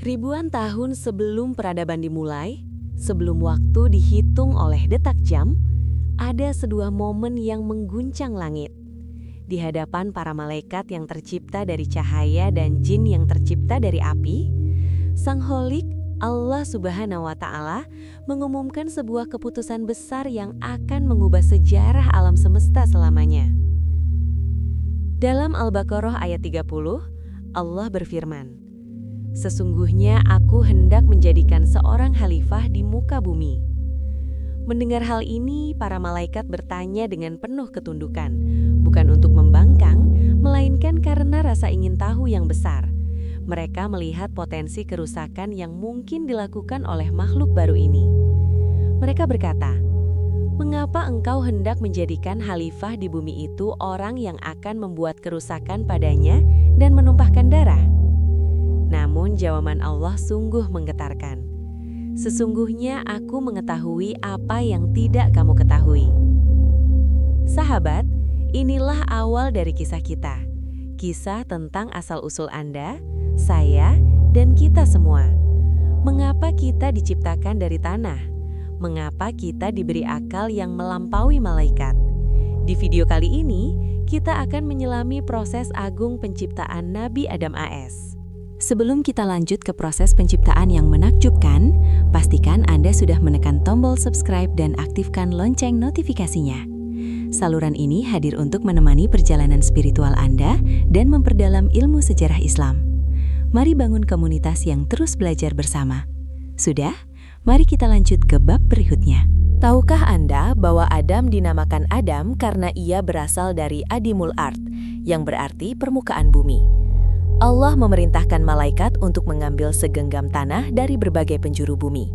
Ribuan tahun sebelum peradaban dimulai, sebelum waktu dihitung oleh detak jam, ada sebuah momen yang mengguncang langit. Di hadapan para malaikat yang tercipta dari cahaya dan jin yang tercipta dari api, Sang Holik Allah Subhanahu wa Ta'ala mengumumkan sebuah keputusan besar yang akan mengubah sejarah alam semesta selamanya. Dalam Al-Baqarah ayat 30, Allah berfirman, "Sesungguhnya aku hendak menjadikan seorang khalifah di muka bumi." Mendengar hal ini, para malaikat bertanya dengan penuh ketundukan, bukan untuk membangkang, melainkan karena rasa ingin tahu yang besar. Mereka melihat potensi kerusakan yang mungkin dilakukan oleh makhluk baru ini. Mereka berkata, "Mengapa engkau hendak menjadikan khalifah di bumi itu orang yang akan membuat kerusakan padanya dan menumpahkan darah?" Namun jawaban Allah sungguh menggetarkan. "Sesungguhnya aku mengetahui apa yang tidak kamu ketahui." Sahabat, inilah awal dari kisah kita. Kisah tentang asal-usul Anda, saya, dan kita semua. Mengapa kita diciptakan dari tanah? Mengapa kita diberi akal yang melampaui malaikat? Di video kali ini, kita akan menyelami proses agung penciptaan Nabi Adam AS. Sebelum kita lanjut ke proses penciptaan yang menakjubkan, pastikan Anda sudah menekan tombol subscribe dan aktifkan lonceng notifikasinya. Saluran ini hadir untuk menemani perjalanan spiritual Anda dan memperdalam ilmu sejarah Islam. Mari bangun komunitas yang terus belajar bersama. Sudah? Mari kita lanjut ke bab berikutnya. Tahukah Anda bahwa Adam dinamakan Adam karena ia berasal dari Adimul Ard, yang berarti permukaan bumi? Allah memerintahkan malaikat untuk mengambil segenggam tanah dari berbagai penjuru bumi.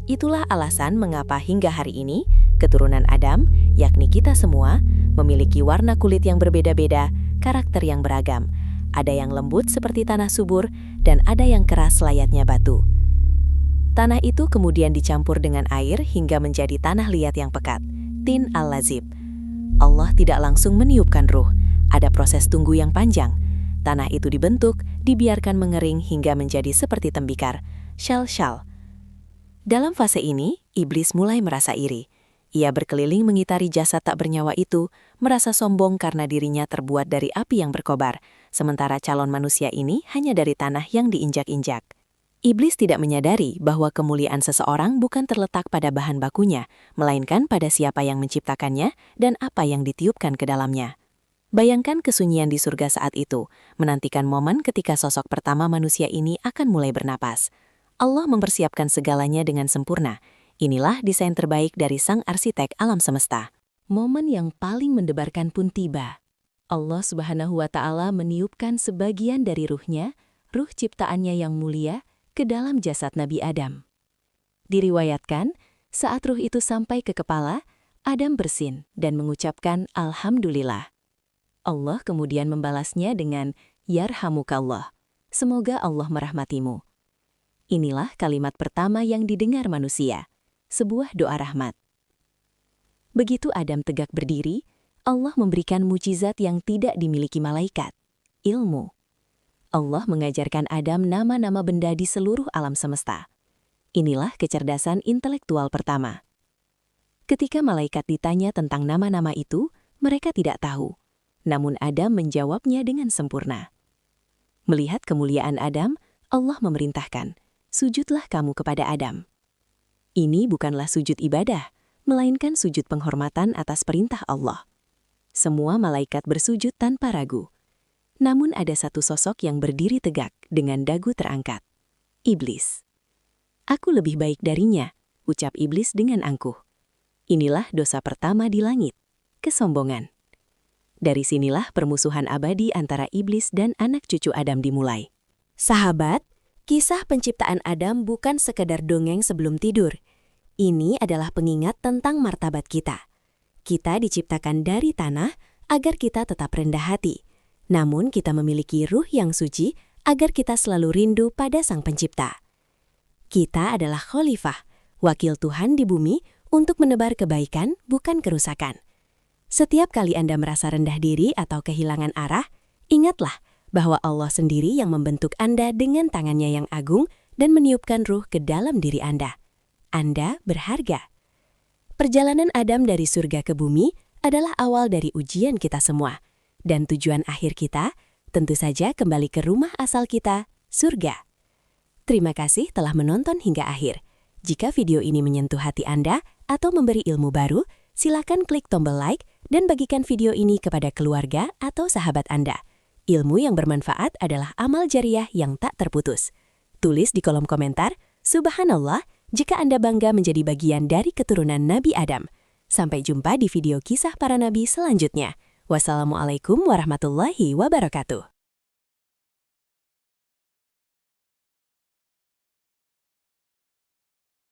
Itulah alasan mengapa hingga hari ini, keturunan Adam, yakni kita semua, memiliki warna kulit yang berbeda-beda, karakter yang beragam. Ada yang lembut seperti tanah subur, dan ada yang keras layaknya batu. Tanah itu kemudian dicampur dengan air hingga menjadi tanah liat yang pekat, tin al-lazib. Allah tidak langsung meniupkan ruh, ada proses tunggu yang panjang. Tanah itu dibentuk, dibiarkan mengering hingga menjadi seperti tembikar, syal-syal. Dalam fase ini, iblis mulai merasa iri. Ia berkeliling mengitari jasad tak bernyawa itu, merasa sombong karena dirinya terbuat dari api yang berkobar, sementara calon manusia ini hanya dari tanah yang diinjak-injak. Iblis tidak menyadari bahwa kemuliaan seseorang bukan terletak pada bahan bakunya, melainkan pada siapa yang menciptakannya dan apa yang ditiupkan ke dalamnya. Bayangkan kesunyian di surga saat itu, menantikan momen ketika sosok pertama manusia ini akan mulai bernapas. Allah mempersiapkan segalanya dengan sempurna. Inilah desain terbaik dari sang arsitek alam semesta. Momen yang paling mendebarkan pun tiba. Allah Subhanahu wa Ta'ala meniupkan sebagian dari ruhnya, ruh ciptaannya yang mulia, ke dalam jasad Nabi Adam. Diriwayatkan, saat ruh itu sampai ke kepala, Adam bersin dan mengucapkan Alhamdulillah. Allah kemudian membalasnya dengan Yarhamukallah. Semoga Allah merahmatimu. Inilah kalimat pertama yang didengar manusia, sebuah doa rahmat. Begitu Adam tegak berdiri, Allah memberikan mukjizat yang tidak dimiliki malaikat, ilmu. Allah mengajarkan Adam nama-nama benda di seluruh alam semesta. Inilah kecerdasan intelektual pertama. Ketika malaikat ditanya tentang nama-nama itu, mereka tidak tahu. Namun Adam menjawabnya dengan sempurna. Melihat kemuliaan Adam, Allah memerintahkan, "Sujudlah kamu kepada Adam." Ini bukanlah sujud ibadah, melainkan sujud penghormatan atas perintah Allah. Semua malaikat bersujud tanpa ragu. Namun ada satu sosok yang berdiri tegak dengan dagu terangkat. Iblis. "Aku lebih baik darinya," ucap iblis dengan angkuh. Inilah dosa pertama di langit, kesombongan. Dari sinilah permusuhan abadi antara iblis dan anak cucu Adam dimulai. Sahabat, kisah penciptaan Adam bukan sekedar dongeng sebelum tidur. Ini adalah pengingat tentang martabat kita. Kita diciptakan dari tanah agar kita tetap rendah hati. Namun kita memiliki ruh yang suci agar kita selalu rindu pada Sang Pencipta. Kita adalah khalifah, wakil Tuhan di bumi untuk menebar kebaikan, bukan kerusakan. Setiap kali Anda merasa rendah diri atau kehilangan arah, ingatlah bahwa Allah sendiri yang membentuk Anda dengan tangannya yang agung dan meniupkan ruh ke dalam diri Anda. Anda berharga. Perjalanan Adam dari surga ke bumi adalah awal dari ujian kita semua. Dan tujuan akhir kita tentu saja kembali ke rumah asal kita, surga. Terima kasih telah menonton hingga akhir. Jika video ini menyentuh hati Anda atau memberi ilmu baru, silakan klik tombol like dan bagikan video ini kepada keluarga atau sahabat Anda. Ilmu yang bermanfaat adalah amal jariah yang tak terputus. Tulis di kolom komentar, Subhanallah, jika Anda bangga menjadi bagian dari keturunan Nabi Adam. Sampai jumpa di video kisah para nabi selanjutnya. Wassalamualaikum warahmatullahi wabarakatuh.